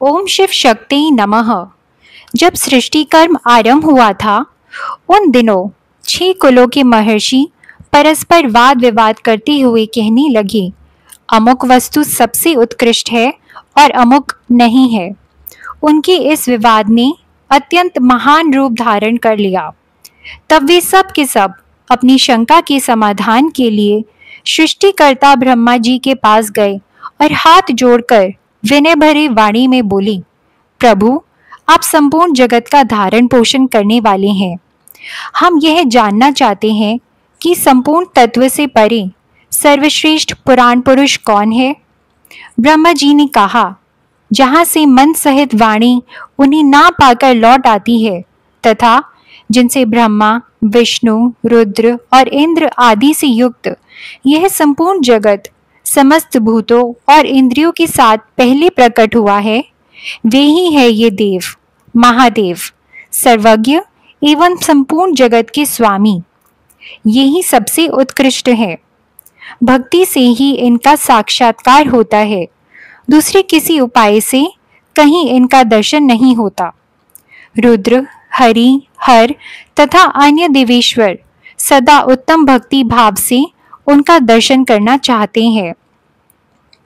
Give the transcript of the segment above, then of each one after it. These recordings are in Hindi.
ओम शिव शक्ति नमः। जब सृष्टि कर्म आरंभ हुआ था, उन दिनों 6 कुलों के महर्षि परस्पर वाद विवाद करते हुए कहने लगे, अमुक वस्तु सबसे उत्कृष्ट है और अमुक नहीं है। उनके इस विवाद ने अत्यंत महान रूप धारण कर लिया। तब वे सब के सब अपनी शंका के समाधान के लिए सृष्टिकर्ता ब्रह्मा जी के पास गए और हाथ जोड़कर विनय भरी वाणी में बोली, प्रभु, आप संपूर्ण जगत का धारण पोषण करने वाले हैं। हम यह जानना चाहते हैं कि संपूर्ण तत्व से परे सर्वश्रेष्ठ पुराण पुरुष कौन है। ब्रह्मा जी ने कहा, जहाँ से मन सहित वाणी उन्हें ना पाकर लौट आती है तथा जिनसे ब्रह्मा, विष्णु, रुद्र और इंद्र आदि से युक्त यह संपूर्ण जगत समस्त भूतों और इंद्रियों के साथ पहले प्रकट हुआ है, वे ही है ये देव, महादेव, सर्वज्ञ एवं संपूर्ण जगत के स्वामी। यही सबसे उत्कृष्ट है। भक्ति से ही इनका साक्षात्कार होता है, दूसरे किसी उपाय से कहीं इनका दर्शन नहीं होता। रुद्र, हरि, हर तथा अन्य देवेश्वर सदा उत्तम भक्ति भाव से उनका दर्शन करना चाहते हैं।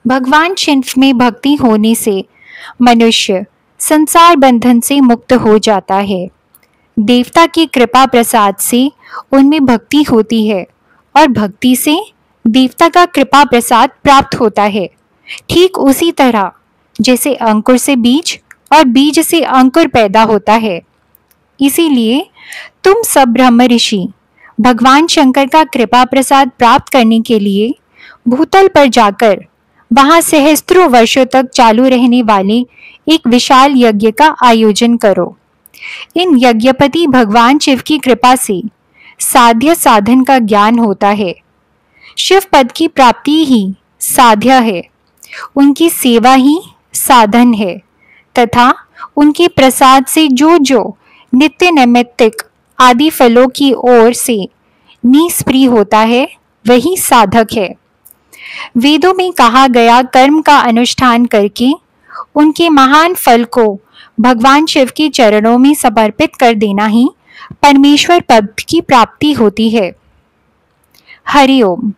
भगवान शिव में भक्ति होने से मनुष्य संसार बंधन से मुक्त हो जाता है। देवता की कृपा प्रसाद से उनमें भक्ति होती है और भक्ति से देवता का कृपा प्रसाद प्राप्त होता है। ठीक उसी तरह जैसे अंकुर से बीज और बीज से अंकुर पैदा होता है। इसीलिए तुम सब ब्रह्म ऋषि भगवान शंकर का कृपा प्रसाद प्राप्त करने के लिए भूतल पर जाकर वहां सहस्त्रों वर्षों तक चालू रहने वाले एक विशाल यज्ञ का आयोजन करो। इन यज्ञपति भगवान शिव की कृपा से साध्य साधन का ज्ञान होता है। शिव पद की प्राप्ति ही साध्य है, उनकी सेवा ही साधन है तथा उनके प्रसाद से जो जो नित्य नैमित्तिक आदि फलों की ओर से निष्प्रिय होता है, वही साधक है। वेदों में कहा गया कर्म का अनुष्ठान करके उनके महान फल को भगवान शिव के चरणों में समर्पित कर देना ही परमेश्वर पद की प्राप्ति होती है। हरि ओम।